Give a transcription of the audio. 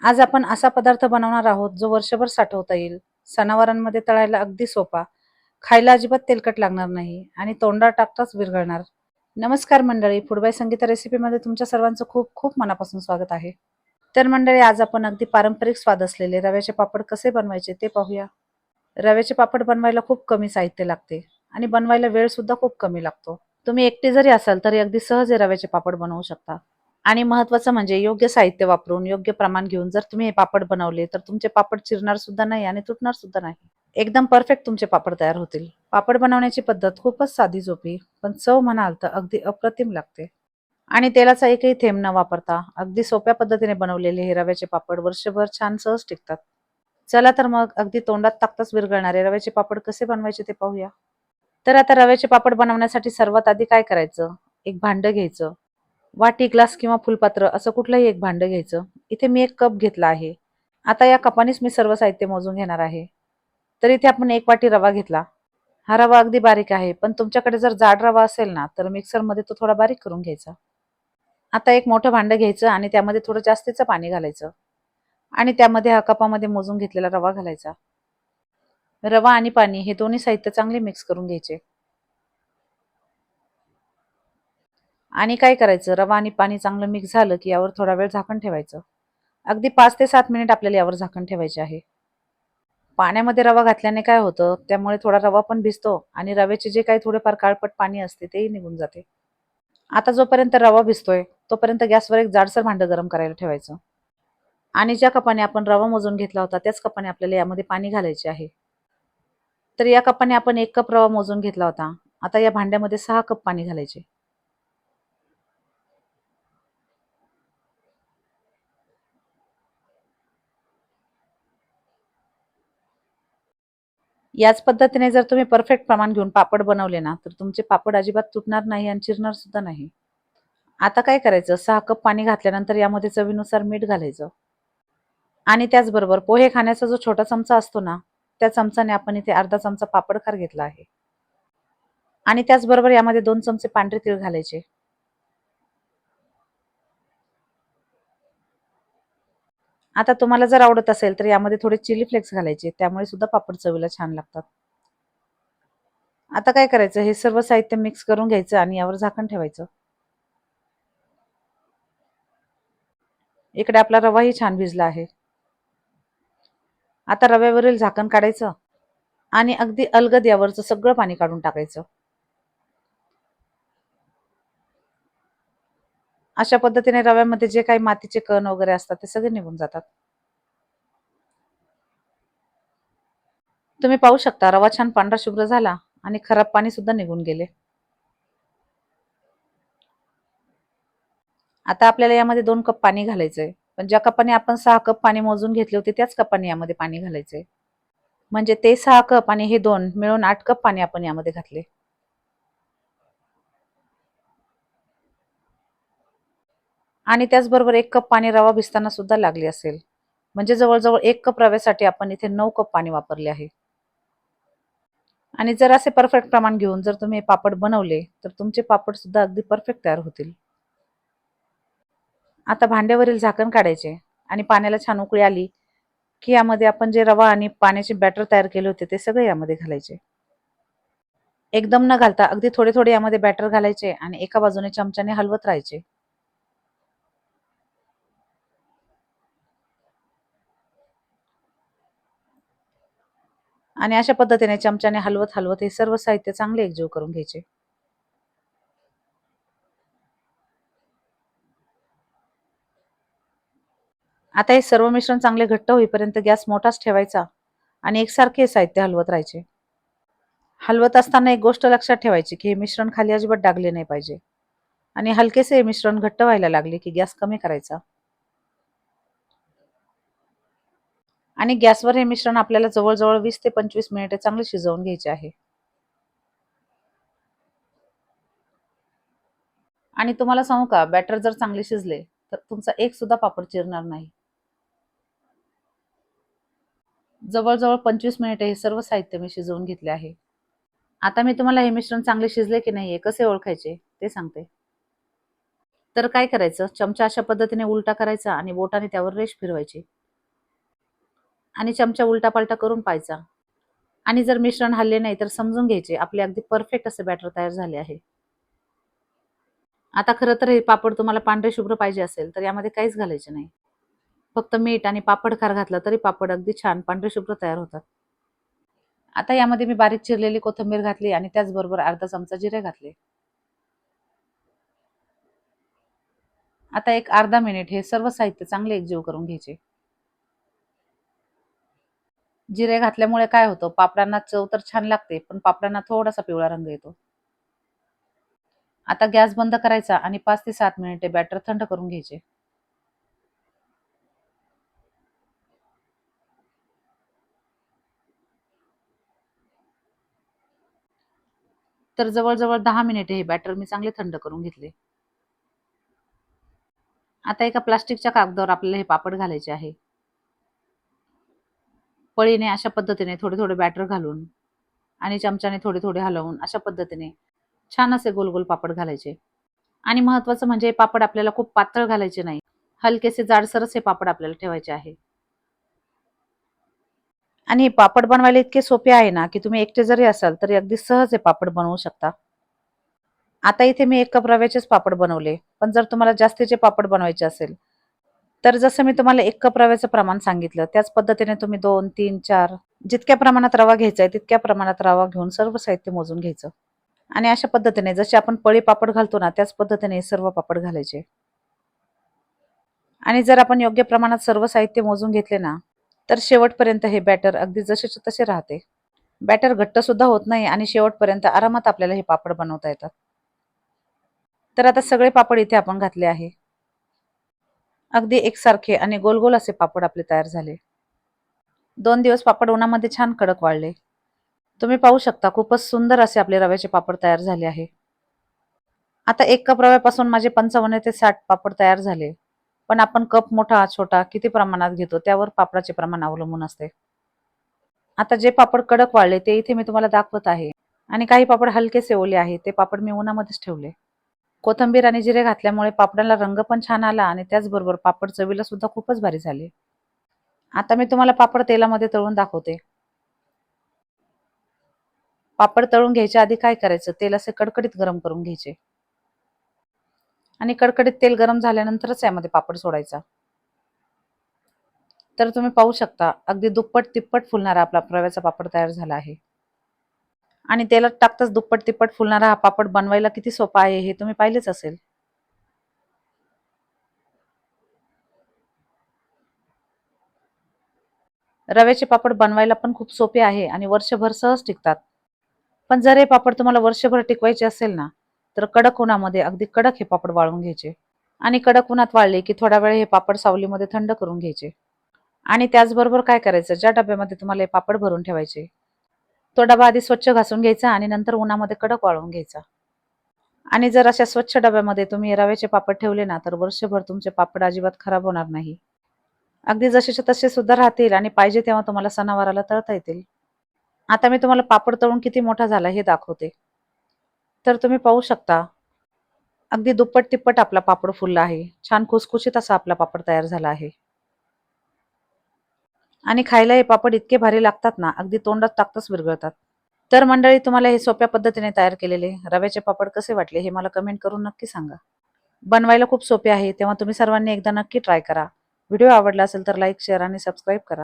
आज आपण असा पदार्थ बनवणार आहोत जो वर्षभर साठवता येईल. सणावारांमध्ये तळायला अगदी सोपा, खायला अजिबात तेलकट लागणार नाही आणि तोंडात टाकताच विरघळणार. नमस्कार मंडळी, फूड बाय संगीता रेसिपीमध्ये तुमच्या सर्वांचं खूप खूप मनापासून स्वागत आहे. तर मंडळी, आज आपण अगदी पारंपरिक स्वाद असलेले रव्याचे पापड कसे बनवायचे ते पाहूया. रव्याचे पापड बनवायला खूप कमी साहित्य लागते आणि बनवायला वेळ सुद्धा खूप कमी लागतो. तुम्ही एकटे जरी असाल तरी अगदी सहज हे रव्याचे पापड बनवू शकता. आणि महत्त्वाचं म्हणजे योग्य साहित्य वापरून योग्य प्रमाण घेऊन जर तुम्ही हे पापड बनवले तर तुमचे पापड चिरणार सुद्धा नाही आणि तुटणार सुद्धा नाही. एकदम परफेक्ट तुमचे पापड तयार होतील. पापड बनवण्याची पद्धत खूपच साधी सोपी, पण चव म्हणाल तर अगदी अप्रतिम लागते. आणि तेलाचा एकही थेंब न वापरता अगदी सोप्या पद्धतीने बनवलेले हे रव्याचे पापड वर्षभर छान सहज टिकतात. चला तर मग अगदी तोंडात टाकताच विरघळणारे रव्याचे पापड कसे बनवायचे ते पाहूया. तर आता रव्याचे पापड बनवण्यासाठी सर्वात आधी काय करायचं, एक भांडं घ्यायचं. वाटी, ग्लास किंवा फुलपात्र असं कुठलंही एक भांडं घ्यायचं. इथे मी एक कप घेतला आहे. आता या कपानेच मी सर्व साहित्य मोजून घेणार आहे. तर इथे आपण एक वाटी रवा घेतला. हा रवा अगदी बारीक आहे, पण तुमच्याकडे जर जाड रवा असेल ना तर मिक्सरमध्ये तो थोडा बारीक करून घ्यायचा. आता एक मोठं भांडं घ्यायचं आणि त्यामध्ये थोडं जास्तीचं पाणी घालायचं आणि त्यामध्ये हा कपामध्ये मोजून घेतलेला रवा घालायचा. रवा आणि पाणी हे दोन्ही साहित्य चांगले मिक्स करून घ्यायचे. आणि काय करायचं, रवा आणि पाणी चांगलं मिक्स झालं की यावर थोडा वेळ झाकण ठेवायचं. अगदी 5 ते 7 मिनिट आपल्याला यावर झाकण ठेवायचे आहे. पाण्यामध्ये रवा घातल्याने काय होतं, त्यामुळे थोडा रवा पण भिजतो आणि रव्याचे जे काही थोडेफार काळपट पाणी असते तेही निघून जाते. आता जोपर्यंत रवा भिजतोय तोपर्यंत गॅसवर एक जाडसर भांडं गरम करायला ठेवायचं. आणि ज्या कपाने आपण रवा मोजून घेतला होता त्याच कपाने आपल्याला यामध्ये पाणी घालायचे आहे. तर या कपाने आपण 1 कप रवा मोजून घेतला होता. आता या भांड्यामध्ये 6 कप पाणी घालायचे. याच पद्धतीने जर तुम्ही परफेक्ट प्रमाण घेऊन पापड बनवले ना, तर तुमचे पापड अजिबात तुटणार नाही आणि चिरणार सुद्धा नाही. आता काय करायचं, 6 कप पाणी घातल्यानंतर यामध्ये चवीनुसार मीठ घालायचं. आणि त्याचबरोबर पोहे खाण्याचा जो छोटा चमचा असतो ना, त्या चमचाने आपण इथे अर्धा चमचा पापड खार घेतला आहे. आणि त्याचबरोबर यामध्ये 2 चमचे पांढरे तीळ घालायचे. आता तुम्हाला जर आवडत असेल तर यामध्ये थोडे चिली फ्लेक्स घालायचे. त्यामुळे सुद्धा पापड चवीला छान लागतात. आता काय करायचं, हे सर्व साहित्य मिक्स करून घ्यायचं आणि यावर झाकण ठेवायचं. इकडे आपला रवाही छान भिजला आहे. आता रव्यावरील झाकण काढायचं आणि अगदी अलगद यावरचं सगळं पाणी काढून टाकायचं. अशा पद्धतीने रव्यामध्ये जे काही मातीचे कण वगैरे असतात ते सगळे निघून जातात. तुम्ही पाहू शकता रवा छान पांढरा शुभ्र झाला आणि खराब पाणी सुद्धा निघून गेले. आता आपल्याला यामध्ये 2 कप पाणी घालायचंय. पण ज्या कपाने आपण 6 कप पाणी मोजून घेतले होते त्याच कपाने यामध्ये पाणी घालायचंय. म्हणजे ते 6 कप आणि हे 2 मिळून 8 कप पाणी आपण यामध्ये घातले. आणि त्याचबरोबर 1 कप पाणी रवा भिजताना सुद्धा लागले असेल. म्हणजे जवळ-जवळ 1 कप रव्यासाठी आपण इथे 9 कप पाणी वापरले आहे. आणि जर असे परफेक्ट प्रमाण घेऊन जर तुम्ही पापड बनवले, तर तुमचे पापड सुद्धा अगदी परफेक्ट तयार होतील. आता भांड्यावरील झाकण काढायचे आणि पाण्याला छान उकळी आली, की यामध्ये आपण जे रवा आणि पाण्याचे बॅटर तयार केले होते ते सगळे यामध्ये घालायचे. एकदम न घालता अगदी थोडे-थोडे यामध्ये बॅटर घालायचे आणि एका बाजूने चमच्याने हलवत राहायचे. आणि अशा पद्धतीने चमच्याने हलवत-हलवत हे सर्व साहित्य चांगले एकजीव करून घ्यायचे. आता हे सर्व मिश्रण चांगले घट्ट होईपर्यंत गॅस मोठाच ठेवायचा आणि एकसारखे साहित्य हलवत राहायचे. हलवत असताना एक गोष्ट लक्षात ठेवायची, की हे मिश्रण खाली अजिबात डागले नाही पाहिजे. आणि हलकेसे हे मिश्रण घट्ट व्हायला लागले, की गॅस कमी करायचा. आणि गॅसवर हे मिश्रण आपल्याला जवळ-जवळ 20 ते 25 मिनिटे चांगले शिजवून घ्यायचे आहे. आणि तुम्हाला सांगू का, बॅटर जर चांगले शिजले, तर तुमचा एक सुद्धा पापड चिरणार नाही. जवळ-जवळ 25 मिनिटे हे सर्व साहित्य मी शिजवून घेतले आहे. आता मी तुम्हाला हे मिश्रण चांगले शिजले की नाहीये कसे ओळखायचे ते सांगते. तर काय करायचं, चमचा अशा पद्धतीने उलटा करायचा आणि बोटाने त्यावर रेष फिरवायची आणि चमचा उलटा-पालटा करून पाहायचा आणि जर मिश्रण हलले नाही तर समजून घ्यायचे आपले अगदी परफेक्ट असे बॅटर तयार झाले आहे. आता खरं तर हे पापड तुम्हाला पांढरे शुभ्र पाहिजे असेल तर यामध्ये काहीच घालायचे नाही. फक्त मीठ आणि पापड खार घातला तरी पापड अगदी छान पांढरे शुभ्र तयार होतात. आता यामध्ये मी बारीक चिरलेली कोथिंबीर घातली आणि त्याचबरोबर अर्धा चमचा जिरे घातले. आता एक अर्धा मिनिट हे सर्व साहित्य चांगले एकजीव करून घ्यायचे. जिरे घातल्यामुळे काय होतं, पापडांना चव तर छान लागते, पण पापडांना थोडासा पिवळा रंग येतो. आता गॅस बंद करायचा आणि 5 ते 7 मिनिटे बॅटर थंड करून घ्यायचे. तर जवळ-जवळ 10 मिनिटे हे बॅटर मी चांगले थंड करून घेतले. आता एका प्लास्टिकच्या कागदावर आपल्याला हे पापड घालायचे आहे. पळीने अशा पद्धतीने थोडे-थोडे बॅटर घालून आणि चमच्याने थोडे-थोडे हलवून अशा पद्धतीने छान असे गोल-गोल पापड घालायचे. आणि महत्त्वाचं म्हणजे हे पापड आपल्याला खूप पातळ घालायचे नाही. हलकेसे जाडसरच हे पापड आपल्याला ठेवायचे आहे. आणि हे पापड बनवायला इतके सोपे आहे ना, की तुम्ही एकटे जरी असाल तरी अगदी सहज हे पापड बनवू शकता. आता इथे मी 1 कप रव्याचेच पापड बनवले. पण जर तुम्हाला जास्तीचे पापड बनवायचे असेल, तर जसं मी तुम्हाला 1 कप रव्याचं प्रमाण सांगितलं, त्याच पद्धतीने तुम्ही 2, 3, 4 जितक्या प्रमाणात रवा घ्यायचा आहे, तितक्या प्रमाणात रवा घेऊन सर्व साहित्य मोजून घ्यायचं. आणि अशा पद्धतीने जसे आपण पळी पापड घालतो ना, त्याच पद्धतीने हे सर्व पापड घालायचे. आणि जर आपण योग्य प्रमाणात सर्व साहित्य मोजून घेतले ना, तर शेवटपर्यंत हे बॅटर अगदी जसेच्या तसे राहते. बॅटर घट्ट सुद्धा होत नाही आणि शेवटपर्यंत आरामात आपल्याला हे पापड बनवता येतात. तर आता सगळे पापड इथे आपण घातले आहे. अगदी एकसारखे आणि गोल-गोल असे पापड आपले तयार झाले. 2 दिवस पापड उन्हामध्ये छान कडक वाळले. तुम्ही पाहू शकता खूपच सुंदर असे आपले रव्याचे पापड तयार झाले आहे. आता 1 कप रव्यापासून माझे 55 ते 60 पापड तयार झाले. पण आपण कप मोठा, छोटा किती प्रमाणात घेतो त्यावर पापडाचे प्रमाण अवलंबून असते. आता जे पापड कडक वाळले ते इथे मी तुम्हाला दाखवत आहे. आणि काही पापड हलकेसे ओले आहे ते पापड मी उन्हामध्येच ठेवले. कोथिंबीर आणि जिरे घातल्यामुळे पापडाला रंग पण छान आला आणि त्याचबरोबर पापड चवीला सुद्धा खूपच भारी झाले. आता मी तुम्हाला पापड तेलामध्ये तळून दाखवते. पापड तळून घ्यायच्या आधी काय करायचं, तेल असे कडकडीत गरम करून घ्यायचे. आणि कडकडीत तेल गरम झाल्यानंतरच यामध्ये पापड सोडायचा. तर तुम्ही पाहू शकता अगदी दुप्पट-तिप्पट फुलणारा आपला रव्याचा पापड तयार झाला आहे. आणि तेलात टाकताच दुप्पट-तिप्पट फुलणारा हा पापड बनवायला किती सोपा आहे हे तुम्ही पाहिलेच असेल. रव्याचे पापड बनवायला पण खूप सोपे आहे आणि वर्षभर सहज टिकतात. पण जर हे पापड तुम्हाला वर्षभर टिकवायचे असेल ना, तर कडक उन्हामध्ये अगदी कडक हे पापड वाळवून घ्यायचे. आणि कडक उन्हात वाळले की थोडा वेळ हे पापड सावलीमध्ये थंड करून घ्यायचे. आणि त्याचबरोबर काय करायचं, ज्या डब्यामध्ये तुम्हाला हे पापड भरून ठेवायचे, तो डबा आधी स्वच्छ घासून घ्यायचा आणि नंतर उन्हामध्ये कडक वाळवून घ्यायचा. आणि जर अशा स्वच्छ डब्यामध्ये तुम्ही रव्याचे पापड ठेवले ना, तर वर्षभर तुमचे पापड अजिबात खराब होणार नाही. अगदी जसेच्या तसे सुद्धा राहतील आणि पाहिजे तेव्हा तुम्हाला सणावाराला तळता येतील. आता मी तुम्हाला पापड तळून किती मोठा झाला हे दाखवते. तर तुम्ही पाहू शकता, अगदी दुप्पट-तिप्पट आपला पापड फुलला आहे. छान खुसखुशीत असा आपला पापड तयार झाला आहे. आणि खायला हे पापड इतके भारी लागतात ना, अगदी तोंडात टाकताच विरघळतात. तर मंडळी तुम्हाला हे सोप्या पद्धतीने तयार केलेले रव्याचे पापड कसे वाटले हे मला कमेंट करून नक्की सांगा. बनवायला खूप सोपे आहे, तेव्हा तुम्ही सर्वांनी एकदा नक्की ट्राय करा. व्हिडिओ आवडला असेल तर लाईक, शेअर आणि सबस्क्राईब करा.